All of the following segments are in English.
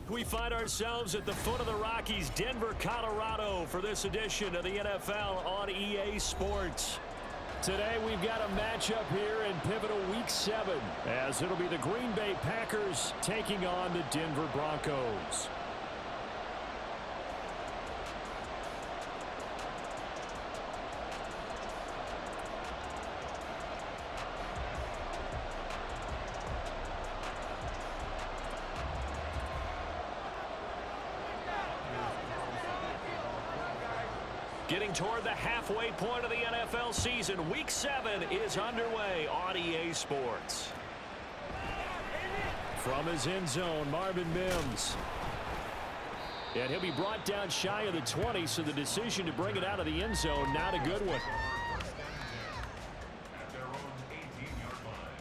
We find ourselves at the foot of the Rockies, Denver, Colorado, for this edition of the NFL on EA Sports. Today we've got a matchup here in pivotal Week 7, as it'll be the Green Bay Packers taking on the Denver Broncos. Getting toward the halfway point of the NFL season, Week 7 is underway on EA Sports. From his end zone, Marvin Mims. And he'll be brought down shy of the 20, so the decision to bring it out of the end zone, not a good one. At their own 18-yard line.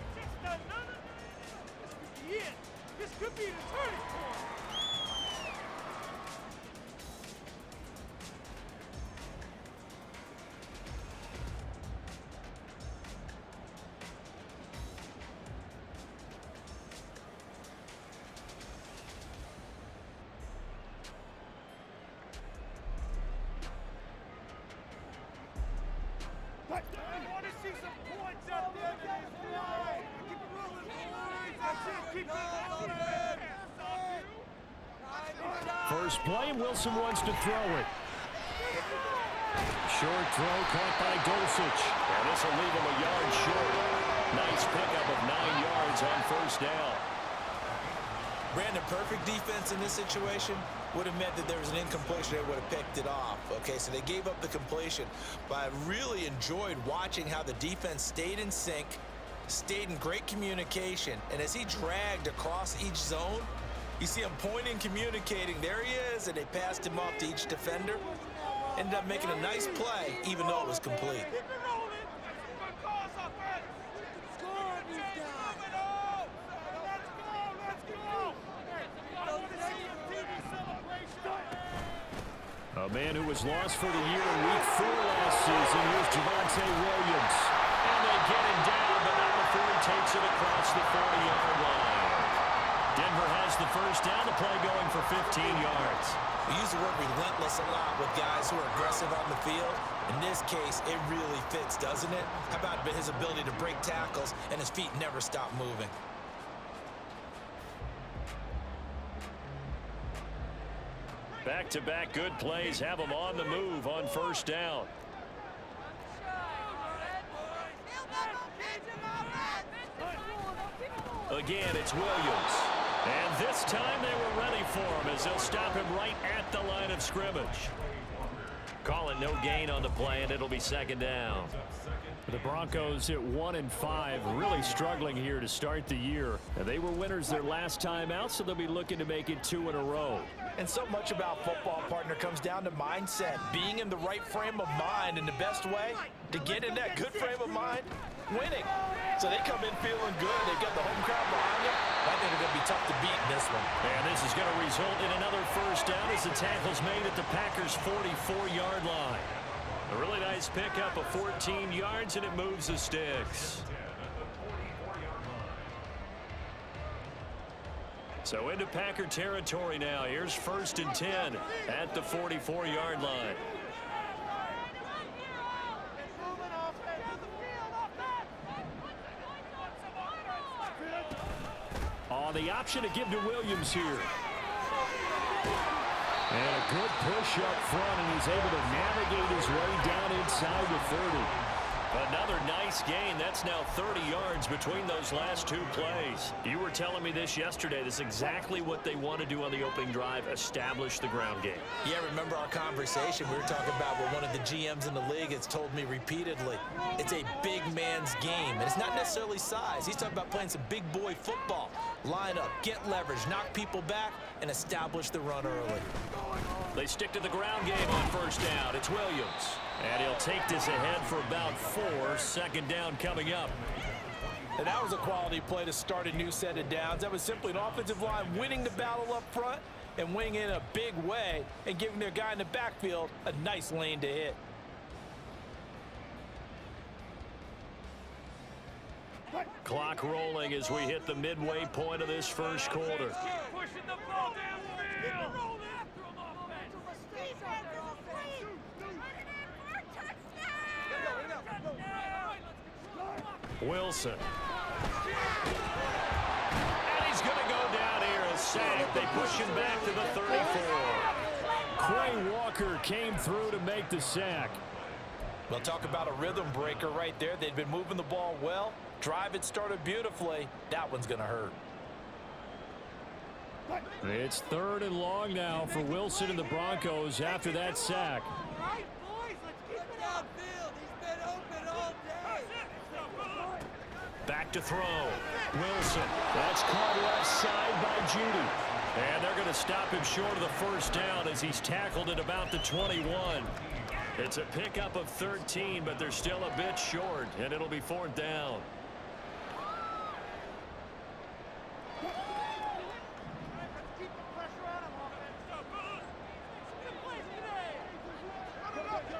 This could be the turning point. I want to see some points out there. Keep it rolling, boys. That's it. Keep it rolling. First play, Wilson wants to throw it. Short throw caught by Dulcich. And this will leave him a yard short. Nice pickup of 9 yards on first down. Brandon, perfect defense in this situation would have meant that there was an incompletion. They would have picked it off. Okay, so they gave up the completion. But I really enjoyed watching how the defense stayed in sync, stayed in great communication. And as he dragged across each zone, you see him pointing, communicating. There he is, and they passed him off to each defender. Ended up making a nice play, even though it was complete. Keep it rolling. Good calls up, man. Score on these guys. Let's go. I want to see a TV celebration. A man who was lost for the year in Week 4 last season. Here's Javonte Williams. And they get him down, but not before he takes it across the 40-yard line. Denver has the first down, the play going for 15 yards. We use the word relentless a lot with guys who are aggressive on the field. In this case, it really fits, doesn't it? How about his ability to break tackles and his feet never stop moving? Back-to-back good plays have him on the move on first down. Again, it's Williams. And this time they were ready for him as they'll stop him right at the line of scrimmage. Call it no gain on the play, and it'll be second down. The Broncos at 1-5, really struggling here to start the year. And they were winners their last time out, so they'll be looking to make it 2 in a row. And so much about football, partner, comes down to mindset. Being in the right frame of mind, and the best way to get in that good frame of mind, winning. So they come in feeling good. They've got the home crowd behind them. I think they're going to be tough to beat in this one. And this is going to result in another first down as the tackle's made at the Packers' 44-yard line. A really nice pickup of 14 yards, and it moves the sticks. So into Packer territory now. Here's 1st and 10 at the 44-yard line. On the option to give to Williams here. And a good push up front, and he's able to navigate his way down inside the 30. Another nice gain. That's now 30 yards between those last 2 plays. You were telling me this yesterday. This is exactly what they want to do on the opening drive, establish the ground game. Yeah, remember our conversation we were talking about what one of the GMs in the league has told me repeatedly. It's a big man's game, and it's not necessarily size. He's talking about playing some big boy football. Line up, get leverage, knock people back, and establish the run early. They stick to the ground game on first down. It's Williams. And he'll take this ahead for about 4. Second down coming up. And that was a quality play to start a new set of downs. That was simply an offensive line winning the battle up front and winning in a big way and giving their guy in the backfield a nice lane to hit. Clock rolling as we hit the midway point of this first quarter. Keep pushing the ball downfield. Wilson. And he's going to go down here, a sack. They push him back to the 34. Quay Walker came through to make the sack. Well, talk about a rhythm breaker right there. They'd been moving the ball well. Drive had started beautifully. That one's going to hurt. It's 3rd and long now for Wilson and the Broncos after that sack. Back to throw. Wilson. That's caught left side by Judy. And they're going to stop him short of the first down as he's tackled at about the 21. It's a pickup of 13, but they're still a bit short, and it'll be 4th down.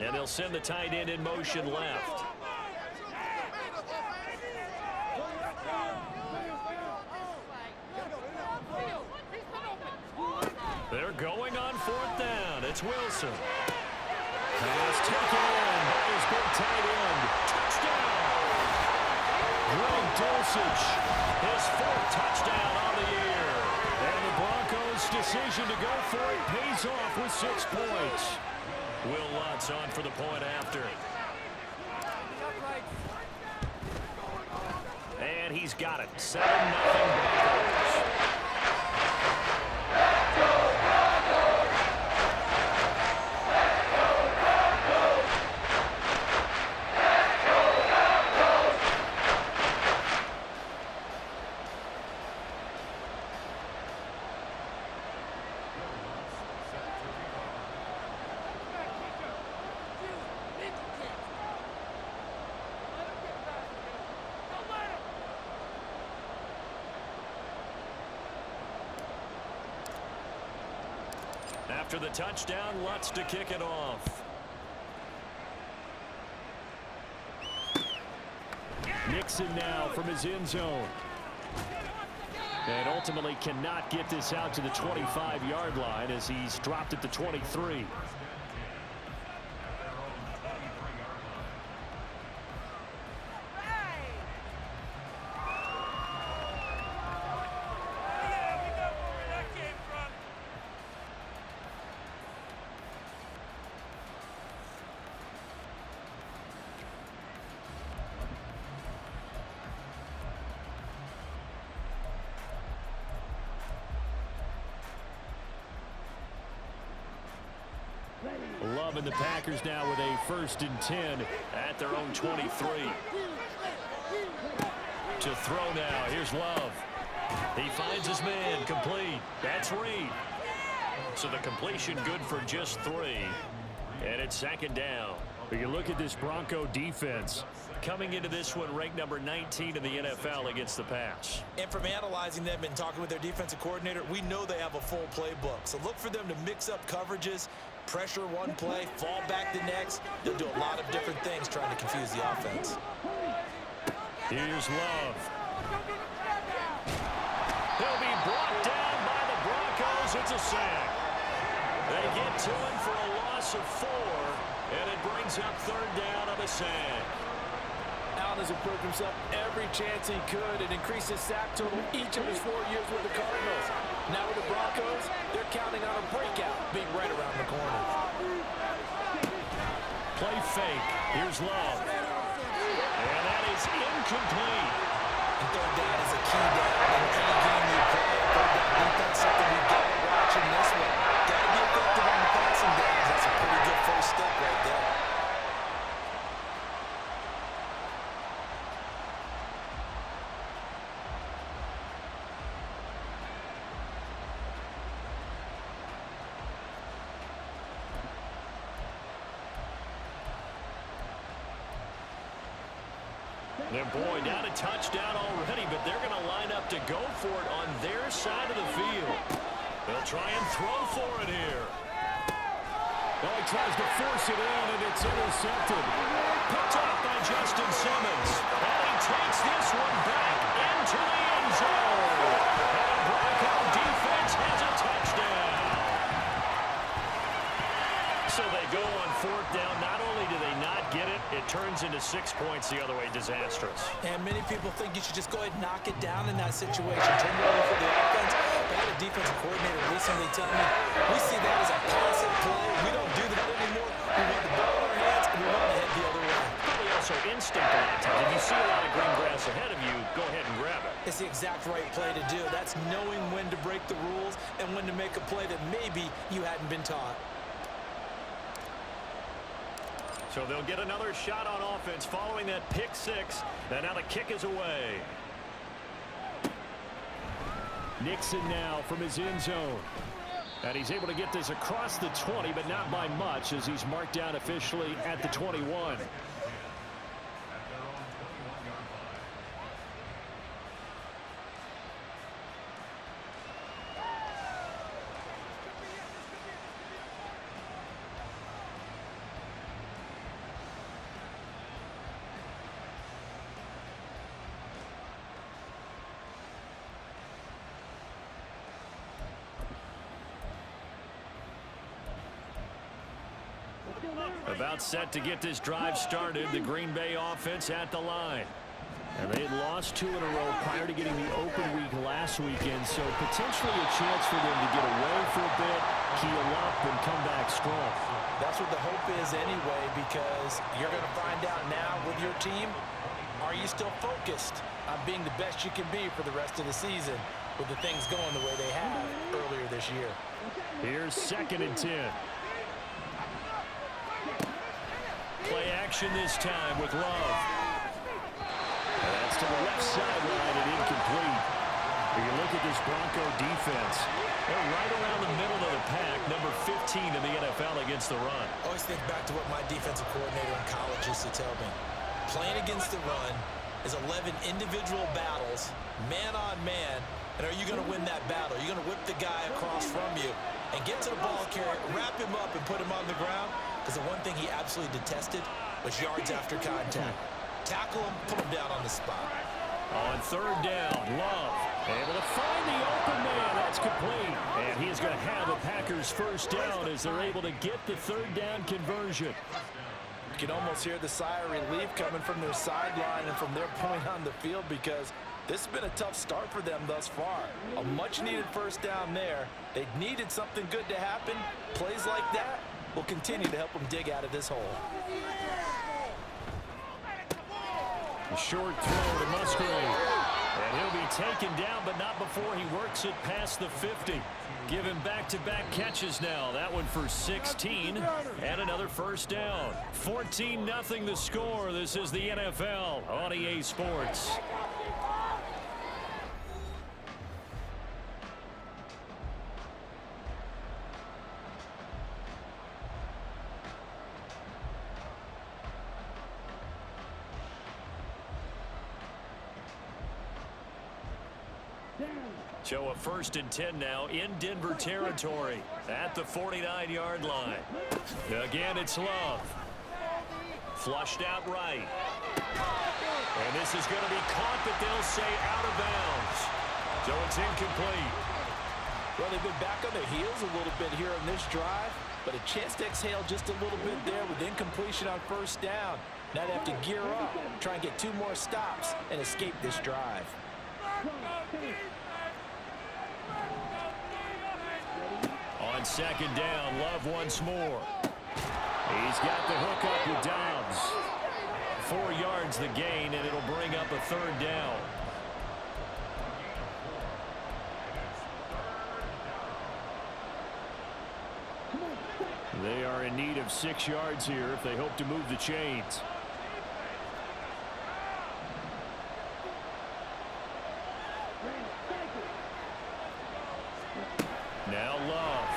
And they'll send the tight end in motion left. They're going on 4th down. It's Wilson. Pass taken in by his big tight end. Touchdown! Greg Dulcich, his 4th touchdown on the year. And the Broncos' decision to go for it pays off with 6 points. Will Lutz on for the point after. And he's got it. 7-0 Broncos. After the touchdown, Lutz to kick it off. Nixon now from his end zone. And ultimately cannot get this out to the 25-yard line as he's dropped at the 23. Loving the Packers now with a 1st and 10 at their own 23. To throw now. Here's Love. He finds his man. Complete. That's Reed. So the completion good for just 3. And it's 2nd down. But you look at this Bronco defense. Coming into this one ranked number 19 in the NFL against the pass. And from analyzing them and talking with their defensive coordinator, we know they have a full playbook. So look for them to mix up coverages, pressure one play, fall back the next. They'll do a lot of different things trying to confuse the offense. Here's Love. He'll be brought down by the Broncos. It's a sack. They get to him for a loss of 4, and it brings up 3rd down on a sack. Allen has improved himself every chance he could and increased his sack total each of his 4 years with the Cardinals. Now with the Broncos, they're counting on a breakout being right around the corner. Play fake. Here's Love. And that is incomplete. And 3rd down is a key down in any game you play. 3rd down defense, something we've got to watch in this one. Got to be effective on the passing downs. That's a pretty good first step right there. And boy, down a touchdown already, but they're going to line up to go for it on their side of the field. They'll try and throw for it here. Well, he tries to force it in, and it's intercepted. Picked off by Justin Simmons. And he takes this one back into the end zone. And the Bronco defense has a touchdown. So they go on fourth down. Not only do they not get it, it turns into 6 points the other way. Disastrous. And many people think you should just go ahead and knock it down in that situation. Turn it over for the offense. But I had a defensive coordinator recently tell me, we see that as a passive play. We don't do that anymore. We want the ball in our hands, and we want to head the other way. Probably also instinct a lot of times. If you see a lot of green grass ahead of you, go ahead and grab it. It's the exact right play to do. That's knowing when to break the rules and when to make a play that maybe you hadn't been taught. So they'll get another shot on offense following that pick six. And now the kick is away. Nixon now from his end zone. And he's able to get this across the 20, but not by much as he's marked down officially at the 21. About set to get this drive started. The Green Bay offense at the line. And they had lost 2 in a row prior to getting the open week last weekend, so potentially a chance for them to get away for a bit, keel up, and come back strong. That's what the hope is anyway, because you're going to find out now with your team, are you still focused on being the best you can be for the rest of the season with the things going the way they have earlier this year? Here's 2nd and 10. Play action this time with Love. And that's to the left sideline and incomplete. When you look at this Bronco defense, they're right around the middle of the pack, number 15 in the NFL against the run. I always think back to what my defensive coordinator in college used to tell me. Playing against the run is 11 individual battles, man on man, and are you going to win that battle? Are you going to whip the guy across from you and get to the ball carrier, wrap him up, and put him on the ground? Because the one thing he absolutely detested was yards after contact. Tackle him, put him down on the spot. On 3rd down, Love able to find the open man. That's complete. And he is going to have a Packers first down as they're able to get the 3rd down conversion. You can almost hear the sigh of relief coming from their sideline and from their point on the field, because this has been a tough start for them thus far. A much-needed first down there. They needed something good to happen. Plays like that will continue to help them dig out of this hole. A short throw to Musgrave. And he'll be taken down, but not before he works it past the 50. Give him back-to-back catches now. That one for 16 and another first down. 14-0 the score. This is the NFL on EA Sports. So a 1st and 10 now in Denver territory at the 49-yard line. Again, it's Love. Flushed out right. And this is going to be caught, but they'll say out of bounds. So it's incomplete. Well, they've been back on their heels a little bit here on this drive, but a chance to exhale just a little bit there with incompletion on first down. Now they have to gear up, try and get 2 more stops, and escape this drive. On 2nd down, Love once more. He's got the hook up with Dobbs. 4 yards the gain, and it'll bring up a 3rd down. They are in need of 6 yards here if they hope to move the chains. Now Love.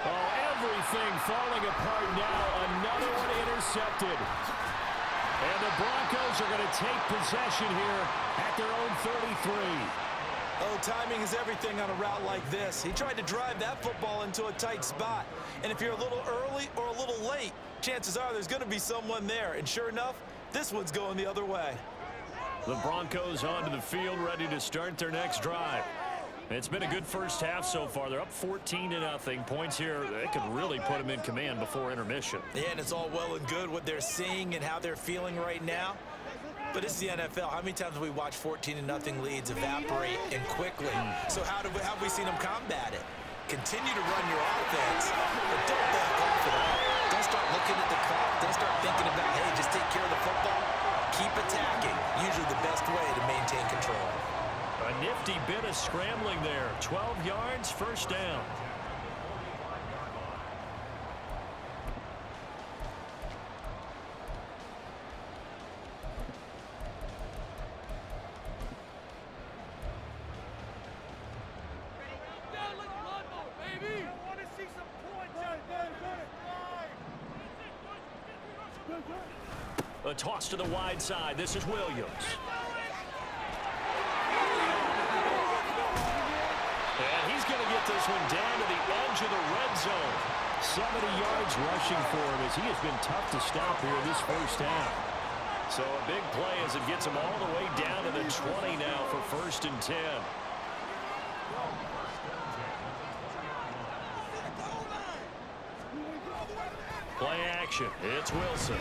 Oh, everything falling apart now. Another one intercepted. And the Broncos are going to take possession here at their own 33. Oh, timing is everything on a route like this. He tried to drive that football into a tight spot. And if you're a little early or a little late, chances are there's going to be someone there. And sure enough, this one's going the other way. The Broncos onto the field, ready to start their next drive. It's been a good first half so far. They're up 14-0. Points here, they could really put them in command before intermission. Yeah, and it's all well and good what they're seeing and how they're feeling right now. But it's the NFL. How many times have we watched 14-0 leads evaporate and quickly? So how have we seen them combat it? Continue to run your offense, but don't back off at all. Don't start looking at the clock. Don't start thinking about, hey, just take care of the football. Keep attacking. Usually the best way to maintain control. A nifty bit of scrambling there. 12 yards, first down. A toss to the wide side. This is Williams. And he's going to get this one down to the edge of the red zone. 70 yards rushing for him as he has been tough to stop here this first half. So a big play as it gets him all the way down to the 20 now for 1st and 10. Play action. It's Wilson.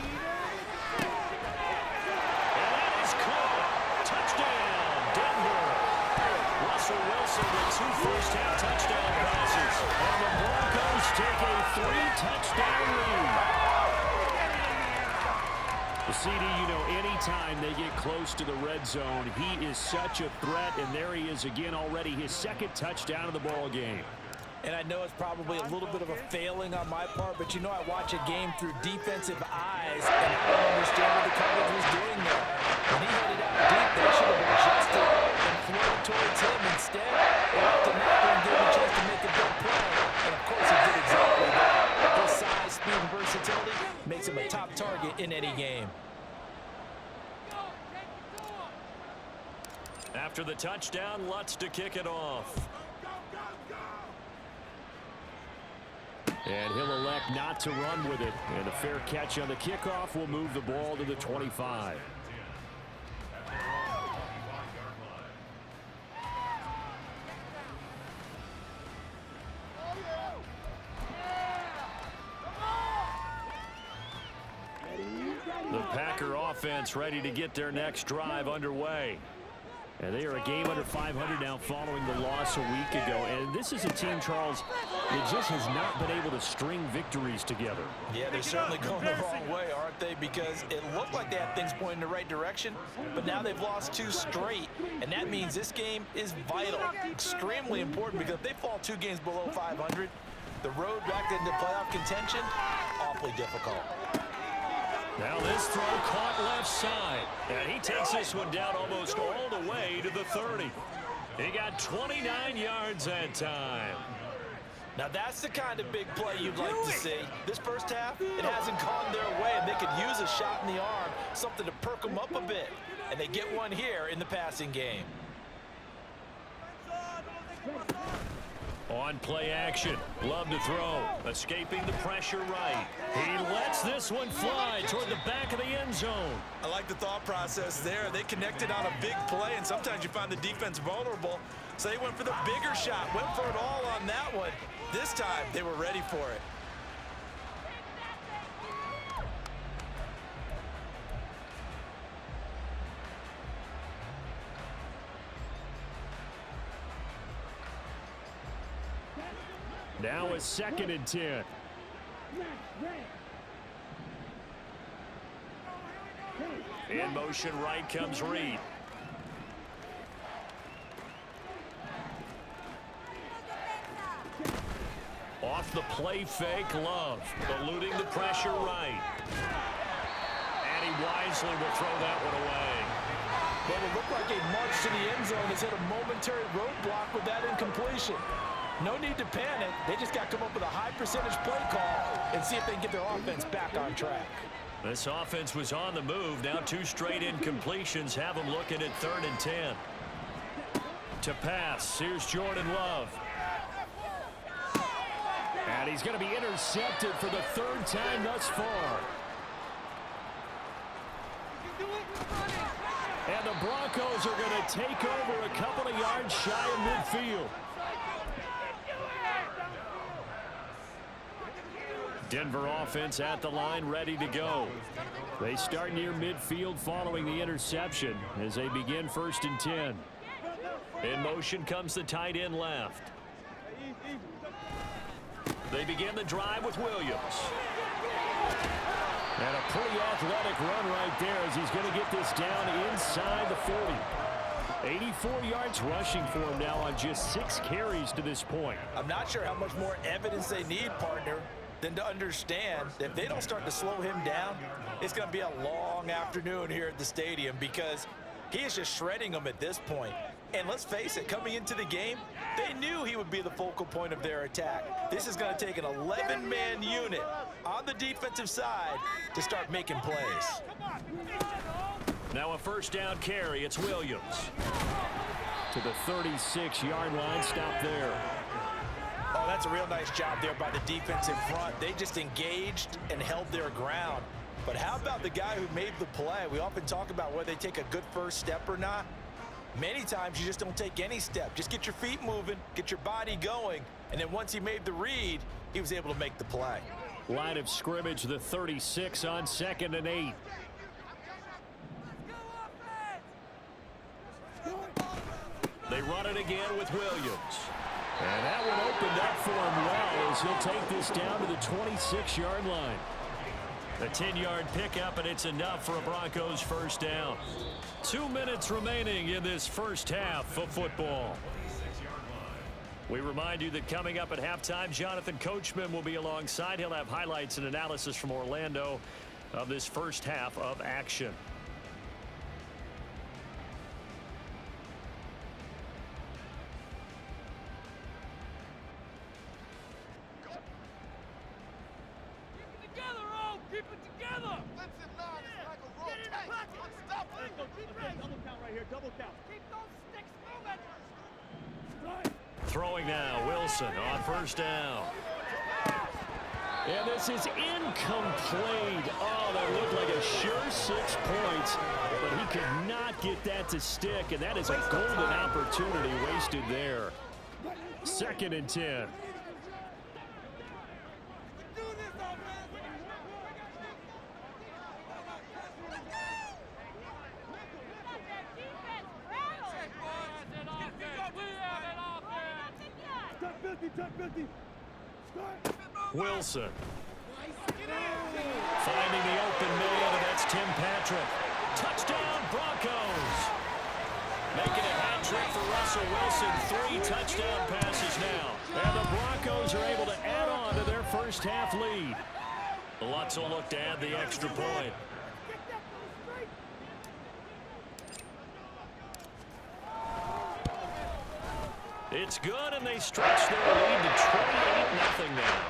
And that is caught. Touchdown, Denver. Russell Wilson with 2 first-half touchdown passes. And the Broncos take a 3-touchdown lead. The CD, you know, anytime they get close to the red zone, he is such a threat. And there he is again already, his 2nd touchdown of the ball game. And I know it's probably a little bit of a failing on my part, but you know I watch a game through defensive eyes, and I don't understand what the coverage was doing there. When he hit it out deep, they should have adjusted and thrown towards him. Instead, they left him out there and gave him a chance to make a big play. And, of course, he did exactly that. His size, speed, and versatility makes him a top target in any game. After the touchdown, Lutz to kick it off. And he'll elect not to run with it. And a fair catch on the kickoff will move the ball to the 25. The Packer offense ready to get their next drive underway. And they are a game under 500 now following the loss a week ago. And this is a team, Charles, that just has not been able to string victories together. Yeah, they're certainly going the wrong way, aren't they? Because it looked like they had things pointing in the right direction, but now they've lost 2 straight. And that means this game is vital, extremely important, because if they fall 2 games below 500, the road back into playoff contention, awfully difficult. Now this throw caught left side. And he takes this one down almost all the way to the 30. He got 29 yards that time. Now that's the kind of big play you'd like to see. This first half, it hasn't gone their way, and they could use a shot in the arm, something to perk them up a bit. And they get one here in the passing game. On play action, love to throw, escaping the pressure right. He lets this one fly toward the back of the end zone. I like the thought process there. They connected on a big play, and sometimes you find the defense vulnerable. So they went for the bigger shot, went for it all on that one. This time, they were ready for it. Now a 2nd and 10. In motion right comes Reed. Off the play fake, Love. Eluding the pressure right. And he wisely will throw that one away. Well, it looked like a march to the end zone has hit a momentary roadblock with that incompletion. No need to panic. They just got to come up with a high percentage play call and see if they can get their offense back on track. This offense was on the move. Now 2 straight incompletions have them looking at 3rd and 10. To pass. Here's Jordan Love. And he's going to be intercepted for the 3rd time thus far. And the Broncos are going to take over a couple of yards shy of midfield. Denver offense at the line, ready to go. They start near midfield following the interception as they begin 1st and 10. In motion comes the tight end left. They begin the drive with Williams. And a pretty athletic run right there as he's going to get this down inside the 40. 84 yards rushing for him now on just 6 carries to this point. I'm not sure how much more evidence they need, partner, than to understand that if they don't start to slow him down, it's going to be a long afternoon here at the stadium because he is just shredding them at this point. And let's face it, coming into the game, they knew he would be the focal point of their attack. This is going to take an 11-man unit on the defensive side to start making plays. Now a 1st down carry. It's Williams. To the 36-yard line. Stop there. Oh, that's a real nice job there by the defense in front. They just engaged and held their ground. But how about the guy who made the play? We often talk about whether they take a good first step or not. Many times you just don't take any step. Just get your feet moving, get your body going, and then once he made the read, he was able to make the play. Line of scrimmage, the 36 on 2nd and 8. They run it again with Williams. And that one opened up for him well as he'll take this down to the 26-yard line. A 10-yard pickup, and it's enough for a Broncos 1st down. 2 minutes remaining in this first half of football. We remind you that coming up at halftime, Jonathan Coachman will be alongside. He'll have highlights and analysis from Orlando of this first half of action. Throwing now, Wilson on 1st down. And this is incomplete. Oh, that looked like a sure 6 points, but he could not get that to stick, and that is a golden opportunity wasted there. 2nd and 10. Wilson finding the open man, and that's Tim Patrick. Touchdown, Broncos. Making a hat trick for Russell Wilson. 3 touchdown passes now. And the Broncos are able to add on to their first half lead. Lots of look to add the extra point. It's good, and they stretch their lead to 28-0 now.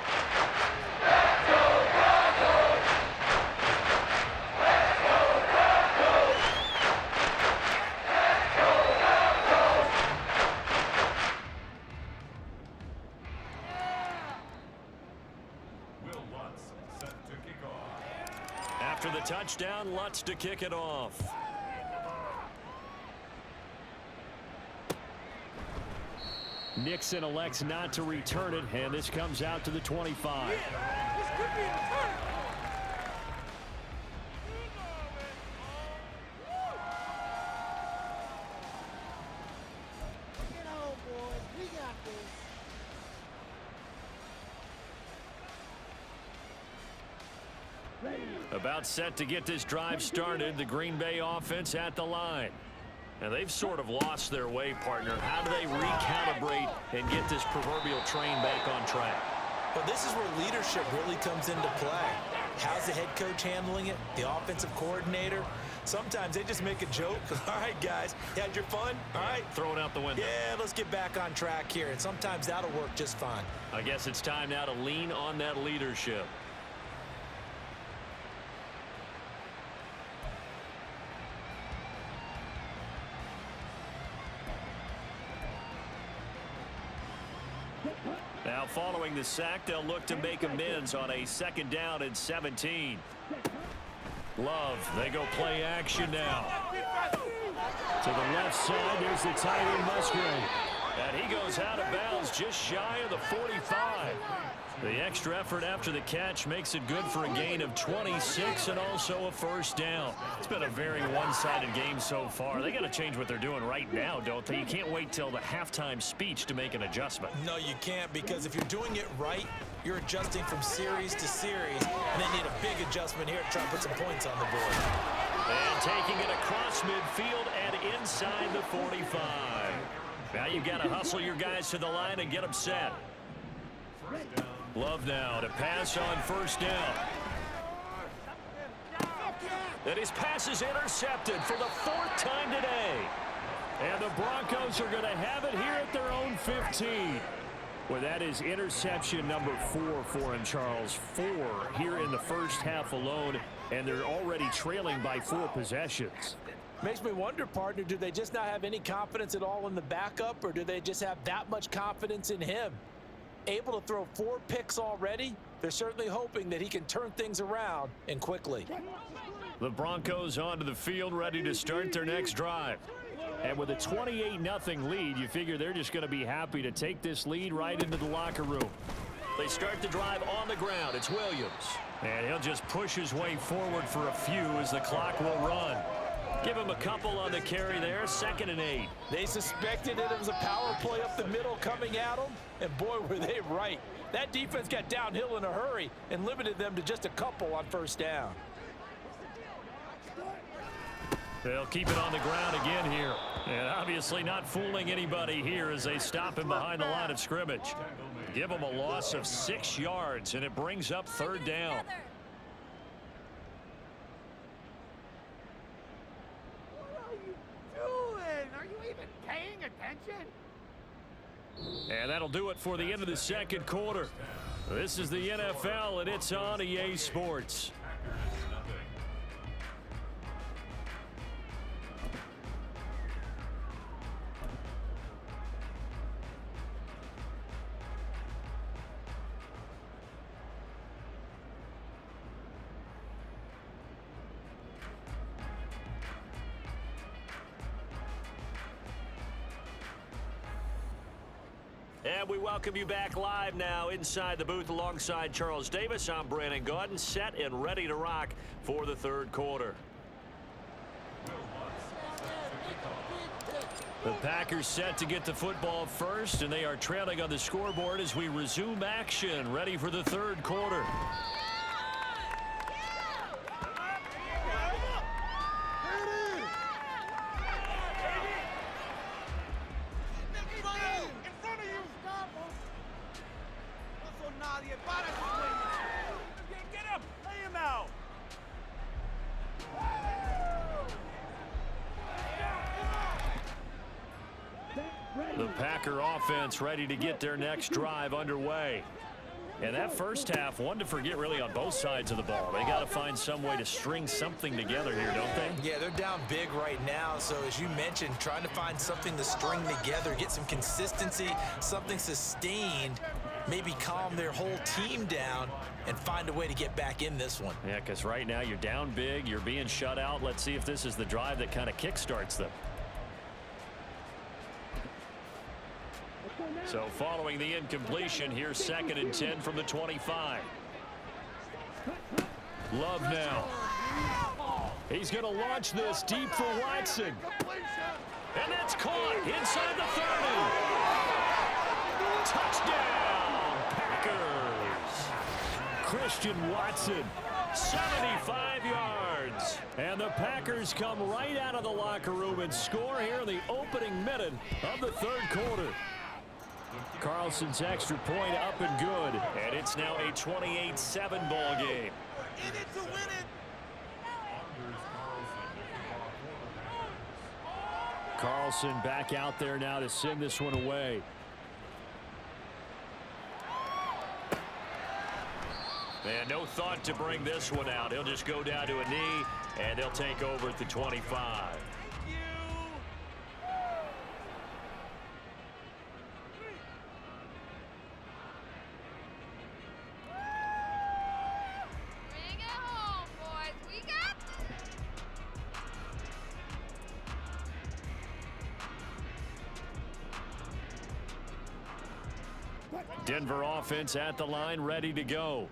After the touchdown, Lutz to kick it off. Nixon elects not to return it, and this comes out to the 25. About set to get this drive started, the Green Bay offense at the line. And they've sort of lost their way, partner. How do they recalibrate and get this proverbial train back on track? Well, this is where leadership really comes into play. How's the head coach handling it? The offensive coordinator? Sometimes they just make a joke. All right, guys, you had your fun? All right. Throw it out the window. Yeah, let's get back on track here. And sometimes that'll work just fine. I guess it's time now to lean on that leadership. Now following the sack, they'll look to make amends on a 2nd down and 17. Love, they go play action now. To the left side, there's the tight end Musgrave. And he goes out of bounds just shy of the 45. The extra effort after the catch makes it good for a gain of 26 and also a first down. It's been a very one-sided game so far. They got to change what they're doing right now, don't they? You can't wait till the halftime speech to make an adjustment. No, you can't, because if you're doing it right, you're adjusting from series to series, and they need a big adjustment here to try and put some points on the board. And taking it across midfield and inside the 45. Now you've got to hustle your guys to the line and get them set. Love now to pass on first down. And his pass is intercepted for the 4th time today. And the Broncos are going to have it here at their own 15. Well, that is interception number 4 for him, Charles. 4 here in the first half alone, and they're already trailing by 4 possessions. Makes me wonder, partner, do they just not have any confidence at all in the backup, or do they just have that much confidence in him? Able to throw 4 picks already, they're certainly hoping that he can turn things around and quickly. The Broncos onto the field, ready to start their next drive. And with a 28-0 lead, you figure they're just going to be happy to take this lead right into the locker room. They start the drive on the ground. It's Williams. And he'll just push his way forward for a few as the clock will run. Give him a couple on the carry there, 2nd and 8. They suspected it was a power play up the middle coming at them, and boy, were they right. That defense got downhill in a hurry and limited them to just a couple on first down. They'll keep it on the ground again here. And obviously not fooling anybody here as they stop him behind the line of scrimmage. Give him a loss of 6 yards, and it brings up 3rd down. Are you even paying attention? And that'll do it for the end of the 2nd quarter. This is the NFL, and it's on EA Sports. And we welcome you back live now inside the booth alongside Charles Davis. I'm Brandon Gaudin, set and ready to rock for the 3rd quarter. The Packers set to get the football first, and they are trailing on the scoreboard as we resume action, ready for the 3rd quarter. The Packer offense ready to get their next drive underway. And that first half, one to forget really on both sides of the ball. They got to find some way to string something together here, don't they? Yeah, they're down big right now. So as you mentioned, trying to find something to string together, get some consistency, something sustained, maybe calm their whole team down and find a way to get back in this one. Yeah, because right now you're down big, you're being shut out. Let's see if this is the drive that kind of kickstarts them. So following the incompletion, here's 2nd and 10 from the 25. Love now. He's going to launch this deep for Watson. And that's caught inside the 30. Touchdown, Packers. Christian Watson, 75 yards. And the Packers come right out of the locker room and score here in the opening minute of the 3rd quarter. Carlson's extra point up and good, and it's now a 28-7 ball game. In it to win it. Carlson back out there now to send this one away. And no thought to bring this one out. He'll just go down to a knee, and they'll take over at the 25. Denver offense at the line, ready to go.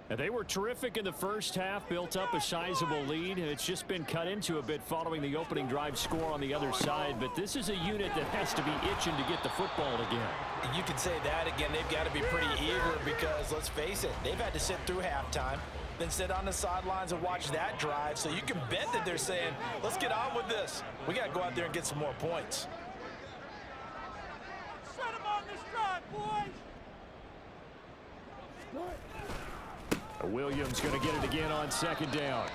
And they were terrific in the first half, built up a sizable lead, and it's just been cut into a bit following the opening drive score on the other side. But this is a unit that has to be itching to get the football again. You can say that again. They've got to be pretty eager because, let's face it, they've had to sit through halftime, then sit on the sidelines and watch that drive. So you can bet that they're saying, let's get on with this. We got to go out there and get some more points. Set him on this drive, boys. Williams going to get it again on second down.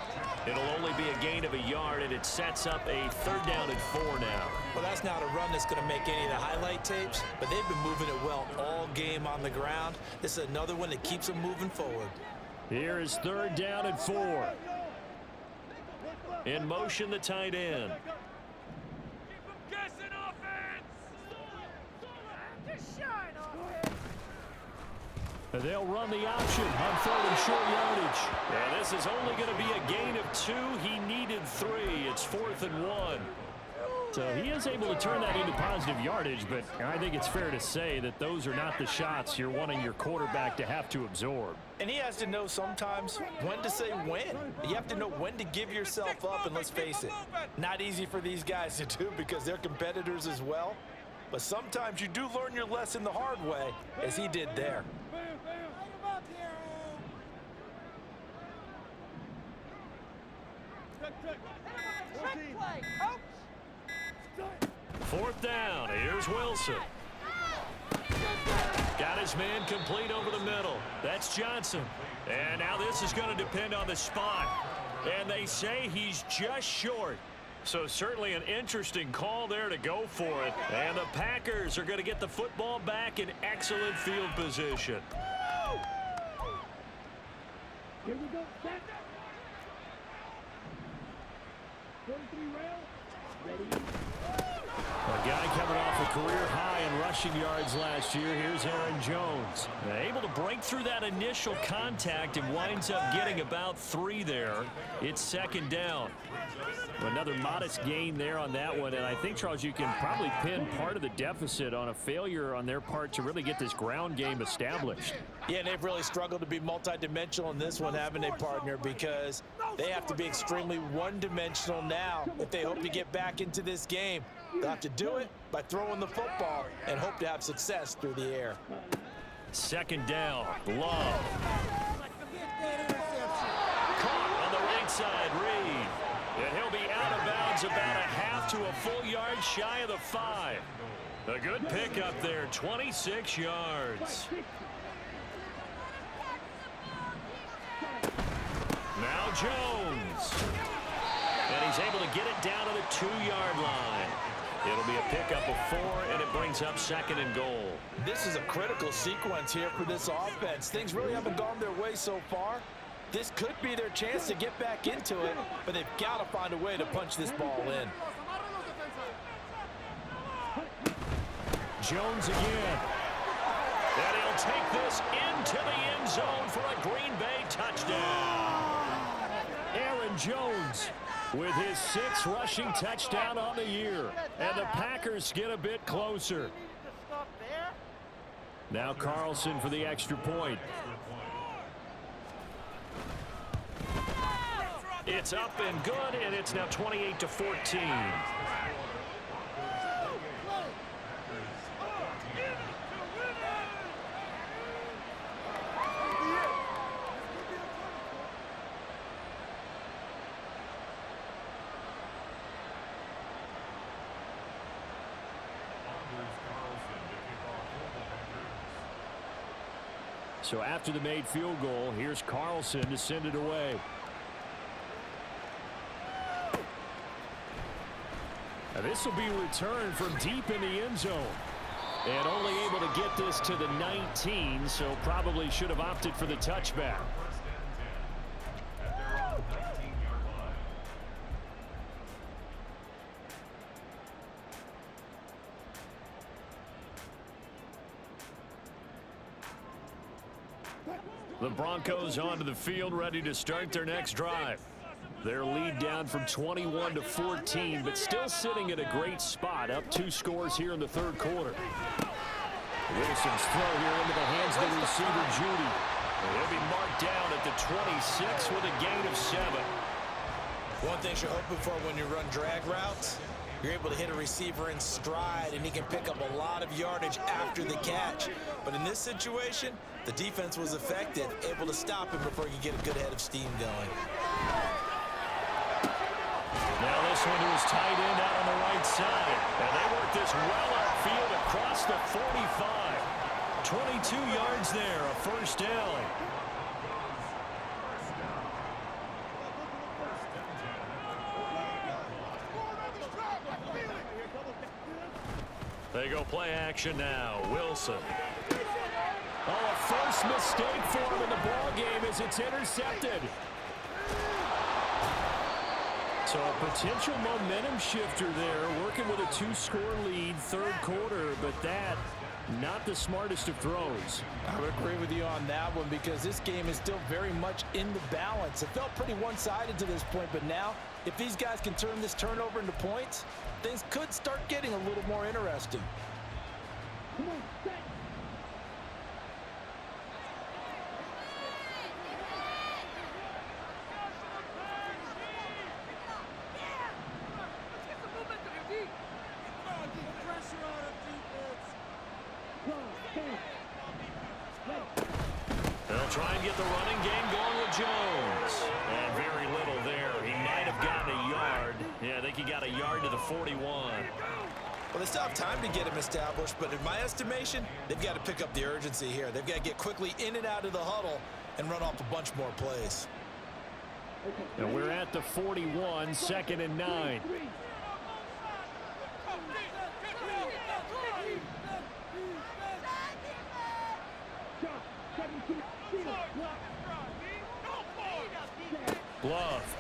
It'll only be a gain of a yard, and it sets up a 3rd down and 4 now. Well, that's not a run that's going to make any of the highlight tapes, but they've been moving it well all game on the ground. This is another one that keeps them moving forward. Here is 3rd down and 4. In motion, the tight end. Keep him guessing, offense. Just shine, offense. They'll run the option on 3rd and short yardage. And this is only going to be a gain of 2. He needed 3. It's 4th and 1. So he is able to turn that into positive yardage, but I think it's fair to say that those are not the shots you're wanting your quarterback to have to absorb. And he has to know sometimes when to say when. You have to know when to give yourself up, and let's face it, not easy for these guys to do because they're competitors as well. But sometimes you do learn your lesson the hard way, as he did there. Trick play, coach. 4th down. Here's Wilson. Got his man complete over the middle. That's Johnson. And now this is going to depend on the spot. And they say he's just short. So certainly an interesting call there to go for it. And the Packers are going to get the football back in excellent field position. Here we go. Set. 43 rail. Ready. A guy coming off a career high in rushing yards last year. Here's Aaron Jones. Able to break through that initial contact and winds up getting about 3 there. It's 2nd down. Another modest gain there on that one, and I think, Charles, you can probably pin part of the deficit on a failure on their part to really get this ground game established. Yeah, they've really struggled to be multidimensional in this one, haven't they, partner? Because they have to be extremely one-dimensional now if they hope to get back into this game. They'll have to do it by throwing the football and hope to have success through the air. 2nd down. Love. Caught on the right side, Reed. And he'll be out of bounds about a half to a full yard shy of the 5. A good pickup there, 26 yards. Now Jones. And he's able to get it down to the 2-yard line. It'll be a pickup of 4, and it brings up 2nd and goal. This is a critical sequence here for this offense. Things really haven't gone their way so far. This could be their chance to get back into it, but they've got to find a way to punch this ball in. Jones again. And he'll take this into the end zone for a Green Bay touchdown. Aaron Jones with his 6th rushing touchdown on the year. And the Packers get a bit closer. Now Carlson for the extra point. It's up and good, and it's now 28-14. So after the made field goal, here's Carlson to send it away. Now this will be returned from deep in the end zone. And only able to get this to the 19, so probably should have opted for the touchback. The Broncos onto the field, ready to start their next drive. Their lead down from 21-14, but still sitting at a great spot, up 2 scores here in the 3rd quarter. Wilson's throw here into the hands of the receiver, Judy. He'll be marked down at the 26 with a gain of 7. One thing you're hoping for when you run drag routes, you're able to hit a receiver in stride, and he can pick up a lot of yardage after the catch. But in this situation, the defense was effective, able to stop him before he could get a good head of steam going. Now this one to his tight end out on the right side. And they work this well upfield across the 45. 22 yards there, a first down. They go play action now. Wilson. Oh, a first mistake for him in the ball game as it's intercepted. So a potential momentum shifter there, working with a 2-score lead, third quarter, but that, not the smartest of throws. I would agree with you on that one because this game is still very much in the balance. It felt pretty one-sided to this point, but now, if these guys can turn this turnover into points, things could start getting a little more interesting. They'll try and get the running game going with Jones. And very little there. He might have gotten a yard. Yeah, I think he got a yard to the 41. Well, they still have time to get him established, but in my estimation, they've got to pick up the urgency here. They've got to get quickly in and out of the huddle and run off a bunch more plays. And we're at the 41, 2nd and 9. Glove.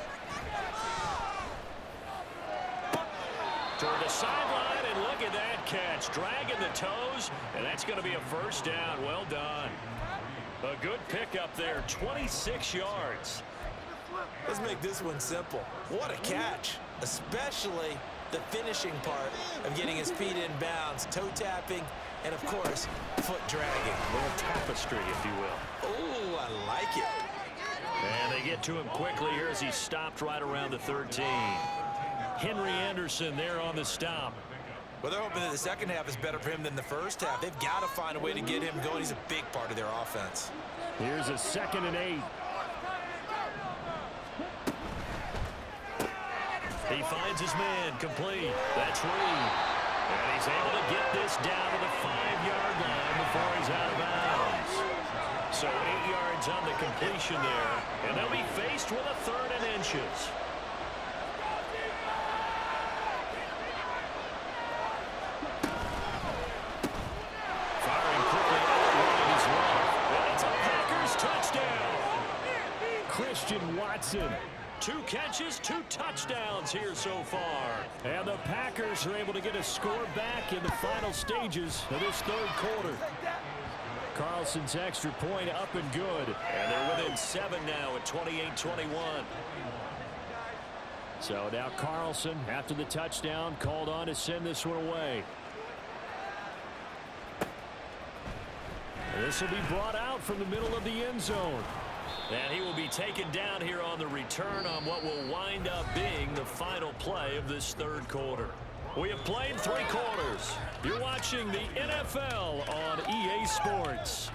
Toward the sideline, and look at that catch. Dragging the toes, and that's going to be a first down. Well done. A good pickup there, 26 yards. Let's make this one simple. What a catch, especially the finishing part of getting his feet in bounds, toe tapping, and of course, foot dragging. A little tapestry, if you will. Oh, I like it. And they get to him quickly here as he stopped right around the 13. Henry Anderson there on the stop. Well, they're hoping that the second half is better for him than the first half. They've got to find a way to get him going. He's a big part of their offense. Here's a 2nd and 8. He finds his man complete. That's Reed. And he's able to get this down to the 5-yard line before he's out of bounds. So 8 yards on the completion there. And they'll be faced with a 3rd and inches. Firing quickly out wide as well. And it's a Packers touchdown. Christian Watson. 2 catches, 2 touchdowns here so far. And the Packers are able to get a score back in the final stages of this third quarter. Carlson's extra point up and good. And they're within 7 now at 28-21. So now Carlson, after the touchdown, called on to send this one away. This will be brought out from the middle of the end zone. And he will be taken down here on the return on what will wind up being the final play of this third quarter. We have played 3 quarters. You're watching the NFL on EA Sports.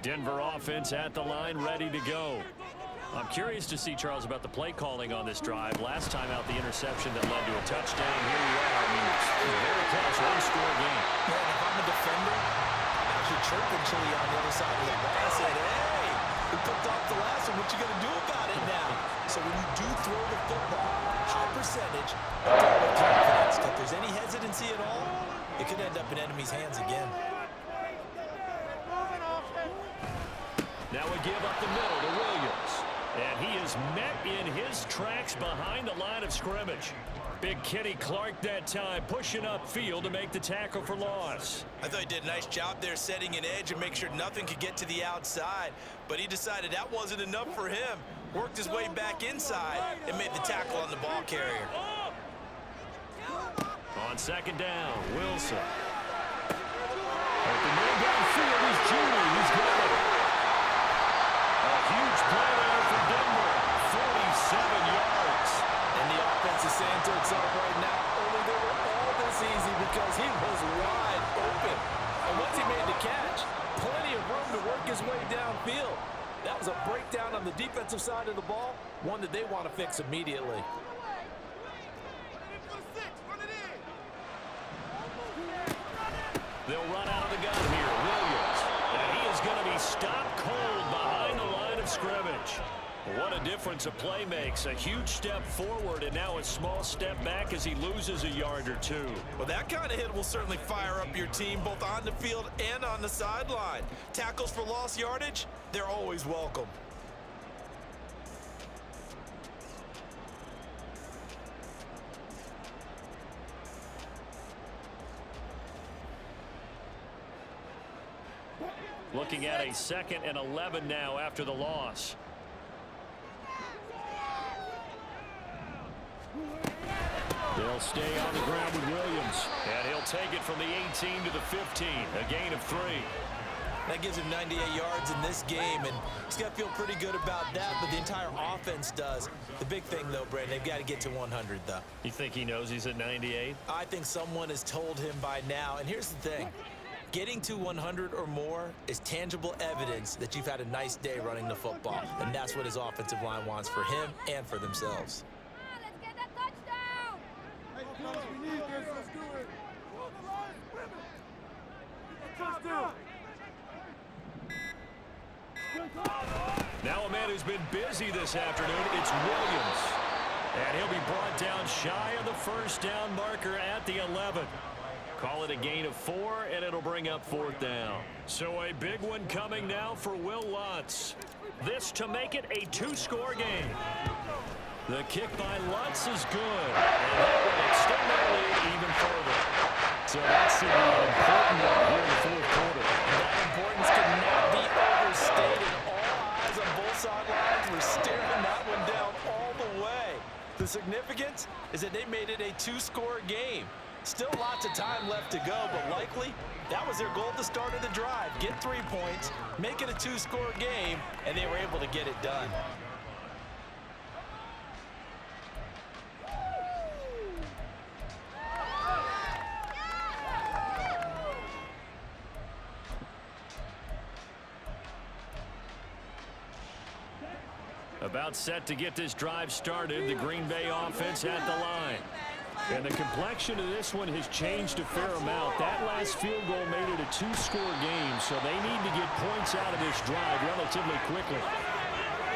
Denver offense at the line, ready to go. I'm curious to see, Charles, about the play calling on this drive. Last time out, the interception that led to a touchdown. Here we are. I mean, it's very close, one-score game. Yeah, and if I'm a defender, I'm actually chirping Chili on the other side of the ball. I said, hey, we picked off the last one. What you going to do about it now? So when you do throw the football, high percentage, with confidence. If there's any hesitancy at all, it could end up in enemy's hands again. Now we give up the middle to Williams. And he is met in his tracks behind the line of scrimmage. Big Kenny Clark that time, pushing upfield to make the tackle for loss. I thought he did a nice job there setting an edge and make sure nothing could get to the outside. But he decided that wasn't enough for him. Worked his way back inside and made the tackle on the ball carrier. On second down, Wilson. Open man downfield is Judy. He's got it. A huge play there for Denver. 47 yards. And the offense is saying to itself right now, only they were all this easy because he was wide open. And once he made the catch, plenty of room to work his way downfield. That was a breakdown on the defensive side of the ball, one that they want to fix immediately. They'll run out of the gun here. Williams. And he is going to be stopped cold behind the line of scrimmage. What a difference a play makes. A huge step forward and now a small step back as he loses a yard or two. Well, that kind of hit will certainly fire up your team both on the field and on the sideline. Tackles for lost yardage, they're always welcome. Looking at a 2nd and 11 now after the loss. They'll stay on the ground with Williams. And he'll take it from the 18 to the 15. A gain of 3. That gives him 98 yards in this game, and he's got to feel pretty good about that, but the entire offense does. The big thing, though, Brandon, they've got to get to 100, though. You think he knows he's at 98? I think someone has told him by now, and here's the thing. Getting to 100 or more is tangible evidence that you've had a nice day running the football, and that's what his offensive line wants for him and for themselves. Let's get that touchdown! Hey, coach, we need this. Let's do it. Touchdown! Now a man who's been busy this afternoon, it's Williams. And he'll be brought down shy of the first down marker at the 11. Call it a gain of 4, and it'll bring up 4th down. So a big one coming now for Will Lutz. This to make it a 2-score game. The kick by Lutz is good. And that will extend their lead even further. So that's an important one here in the 4th quarter. And that importance cannot be overstated. All eyes on both sidelines were staring that one down all the way. The significance is that they made it a 2-score game. Still lots of time left to go, but likely that was their goal at the start of the drive. Get 3 points, make it a 2-score game, and they were able to get it done. About set to get this drive started, the Green Bay offense at the line. And the complexion of this one has changed a fair amount. That last field goal made it a 2-score game, so they need to get points out of this drive relatively quickly.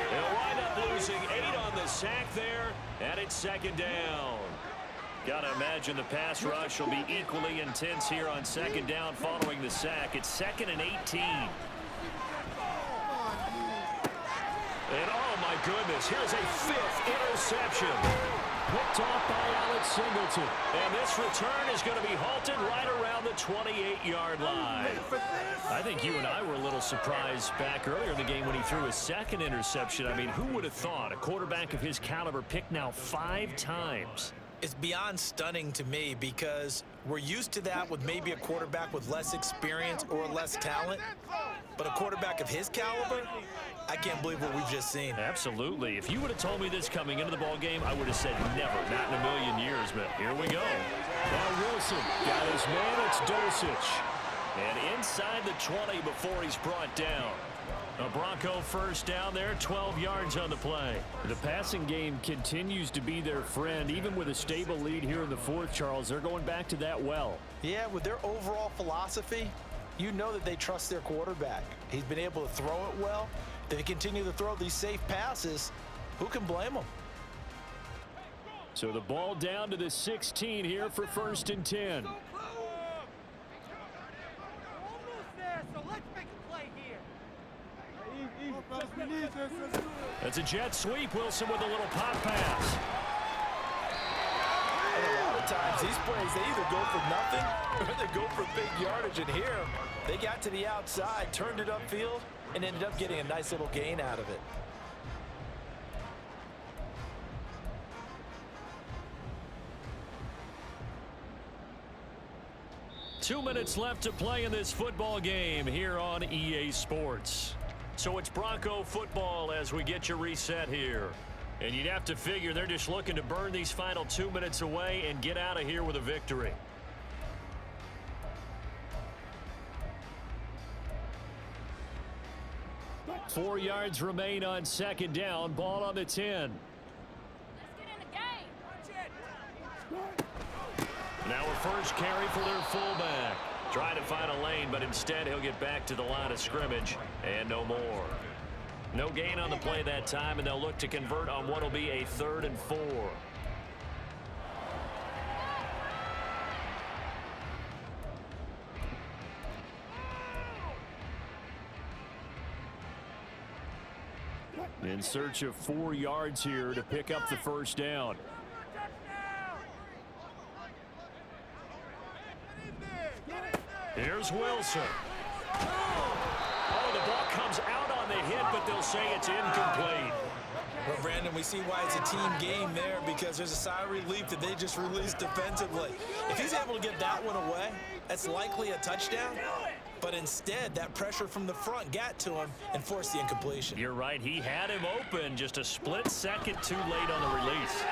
They'll wind up losing 8 on the sack there, and it's 2nd down. Gotta imagine the pass rush will be equally intense here on 2nd down following the sack. It's 2nd and 18. And oh my goodness, here's a 5th interception. Picked off by Alex Singleton. And this return is going to be halted right around the 28-yard line. I think you and I were a little surprised back earlier in the game when he threw his 2nd interception. I mean, who would have thought a quarterback of his caliber picked now 5 times? It's beyond stunning to me because we're used to that with maybe a quarterback with less experience or less talent. But a quarterback of his caliber, I can't believe what we've just seen. Absolutely. If you would have told me this coming into the ball game, I would have said never, not in a million years. But here we go. Now Wilson got his man. It's Dosich. And inside the 20 before he's brought down. A Bronco first down there, 12 yards on the play. The passing game continues to be their friend. Even with a stable lead here in the 4th, Charles, they're going back to that well. Yeah, with their overall philosophy, you know that they trust their quarterback. He's been able to throw it well. If they continue to throw these safe passes, who can blame them? So the ball down to the 16 here for 1st and 10. Almost there, so let's make a play here. We need this. Let's do it. That's a jet sweep. Wilson with a little pop pass. And a lot of times, these plays, they either go for nothing or they go for big yardage. And here, they got to the outside, turned it upfield, and ended up getting a nice little gain out of it. Two minutes left to play in this football game here on EA Sports. So it's Bronco football as we get you reset here. And you'd have to figure they're just looking to burn these final 2 minutes away and get out of here with a victory. Four yards remain on second down. Ball on the 10. Now a first carry for their fullback. Trying to find a lane, but instead he'll get back to the line of scrimmage and no more. No gain on the play that time, and they'll look to convert on what will be a 3rd and 4. In search of 4 yards here to pick up the first down. Here's Wilson. Oh, the ball comes out on the hit, but they'll say it's incomplete. Well, Brandon, we see why it's a team game there, because there's a sigh of relief that they just released defensively. If he's able to get that one away, that's likely a touchdown. But instead, that pressure from the front got to him and forced the incompletion. You're right. He had him open just a split second too late on the release.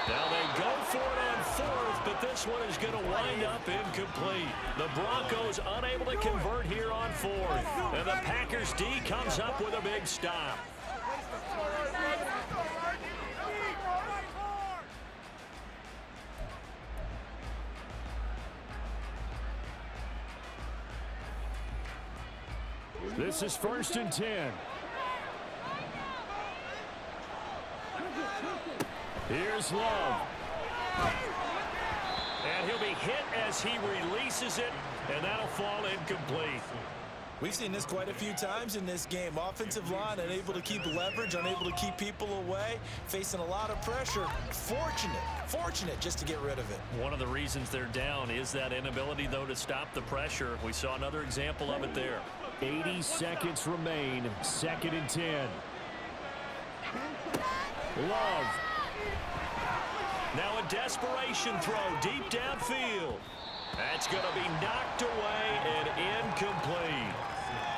Now they go for it on 4th, but this one is going to wind up incomplete. The Broncos unable to convert here on 4th. And the Packers D comes up with a big stop. This is 1st and 10. Here's Love. And he'll be hit as he releases it, and that'll fall incomplete. We've seen this quite a few times in this game. Offensive line unable to keep leverage, unable to keep people away, facing a lot of pressure. Fortunate just to get rid of it. One of the reasons they're down is that inability, though, to stop the pressure. We saw another example of it there. 80 seconds remain, 2nd and 10. Love. Now a desperation throw deep downfield. That's going to be knocked away and incomplete.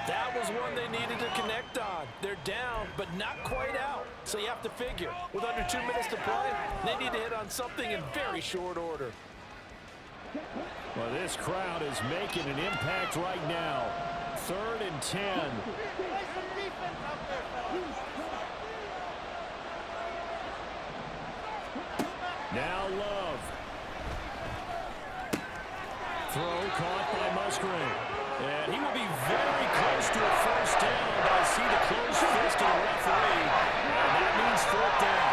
That was one they needed to connect on. They're down, but not quite out. So you have to figure, with under 2 minutes to play, they need to hit on something in very short order. Well, this crowd is making an impact right now. 3rd and 10. Now Love. Throw caught by Musgrave. And he will be very close to a first down, but I see the closed fist of the referee. And that means 4th down.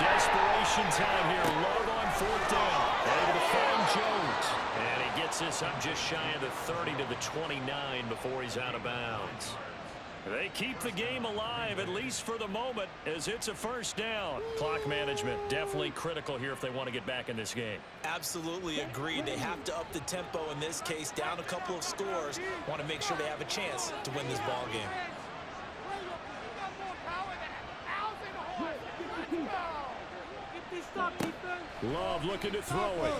Desperation time here. Love on 4th down. Able to find Jones. And he gets this up just shy of the 30 to the 29 before he's out of bounds. They keep the game alive, at least for the moment, as it's a first down. Clock management definitely critical here if they want to get back in this game. Absolutely agreed. They have to up the tempo in this case, down a couple of scores. Want to make sure they have a chance to win this ball game. Love looking to throw it.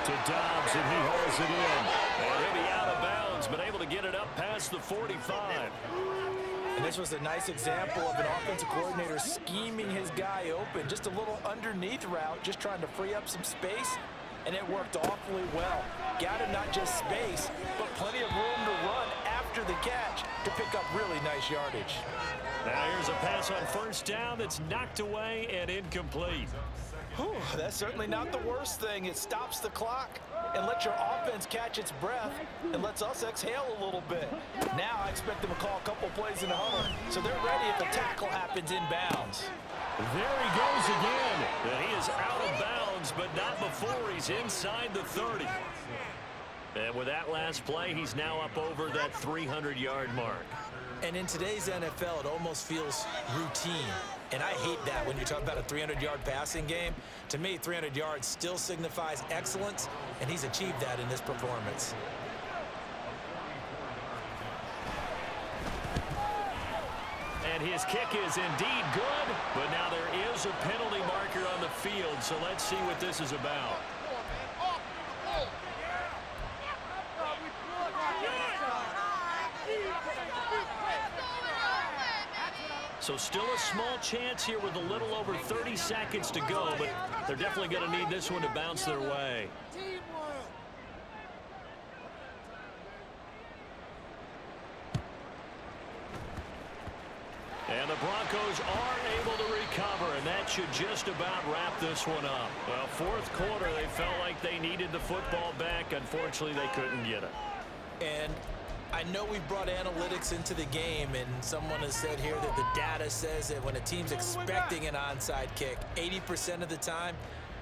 To Dobbs, and he holds it in. And he'll be out of bounds, but able to get it up past the 45. And this was a nice example of an offensive coordinator scheming his guy open. Just a little underneath route, just trying to free up some space, and it worked awfully well. Got him not just space, but plenty of room to run after the catch to pick up really nice yardage. Now here's a pass on first down that's knocked away and incomplete. Whew, that's certainly not the worst thing. It stops the clock and lets your offense catch its breath and lets us exhale a little bit. Now I expect them to call a couple plays in the huddle, so they're ready if a tackle happens inbounds. There he goes again. And he is out of bounds, but not before he's inside the 30. And with that last play, he's now up over that 300-yard mark. And in today's NFL, it almost feels routine. And I hate that when you talk about a 300-yard passing game. To me, 300 yards still signifies excellence, and he's achieved that in this performance. And his kick is indeed good, but now there is a penalty marker on the field, so let's see what this is about. So still a small chance here with a little over 30 seconds to go, but they're definitely going to need this one to bounce their way. And the Broncos are able to recover, and that should just about wrap this one up. Well, fourth quarter, they felt like they needed the football back. Unfortunately, they couldn't get it. And I know we brought analytics into the game, and someone has said here that the data says that when a team's expecting an onside kick, 80% of the time,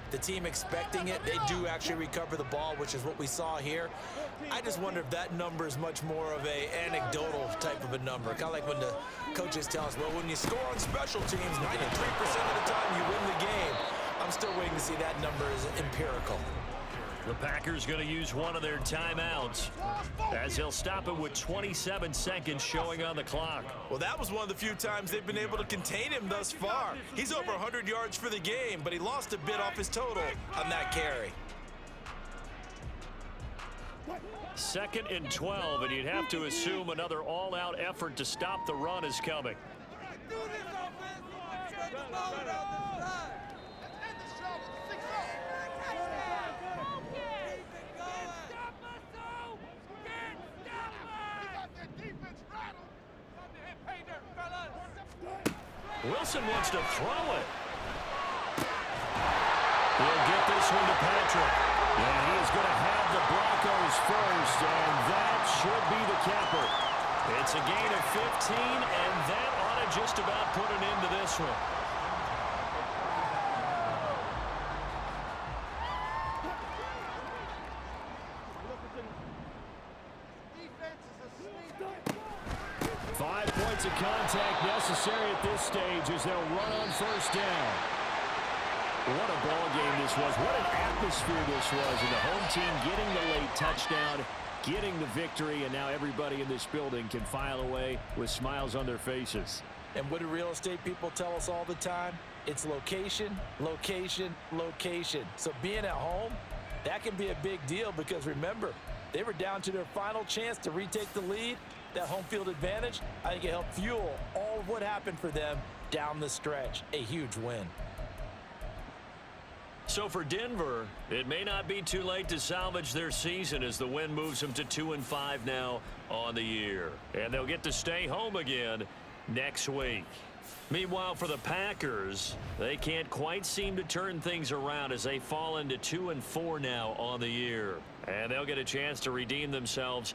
the team expecting it, they do actually recover the ball, which is what we saw here. I just wonder if that number is much more of a anecdotal type of a number. Kind of like when the coaches tell us, well, when you score on special teams, 93% of the time you win the game. I'm still waiting to see that number is empirical. The Packers going to use one of their timeouts as he'll stop it with 27 seconds showing on the clock. Well, that was one of the few times they've been able to contain him thus far. He's over 100 yards for the game, but he lost a bit off his total on that carry. 2nd and 12, and you'd have to assume another all-out effort to stop the run is coming. Wilson wants to throw it. He'll get this one to Patrick. And he is going to have the Broncos first, and that should be the capper. It's a gain of 15, and that ought to just about put an end to this one. Of contact necessary at this stage as they'll run on first down. What a ball game this was. What an atmosphere this was. And the home team getting the late touchdown, getting the victory, and now everybody in this building can file away with smiles on their faces. And what do real estate people tell us all the time? It's location, location, location. So being at home, that can be a big deal because remember, they were down to their final chance to retake the lead. That home field advantage, I think it helped fuel all of what happened for them down the stretch. A huge win. So for Denver, it may not be too late to salvage their season as the win moves them to 2-5 now on the year. And they'll get to stay home again next week. Meanwhile, for the Packers, they can't quite seem to turn things around as they fall into 2-4 now on the year. And they'll get a chance to redeem themselves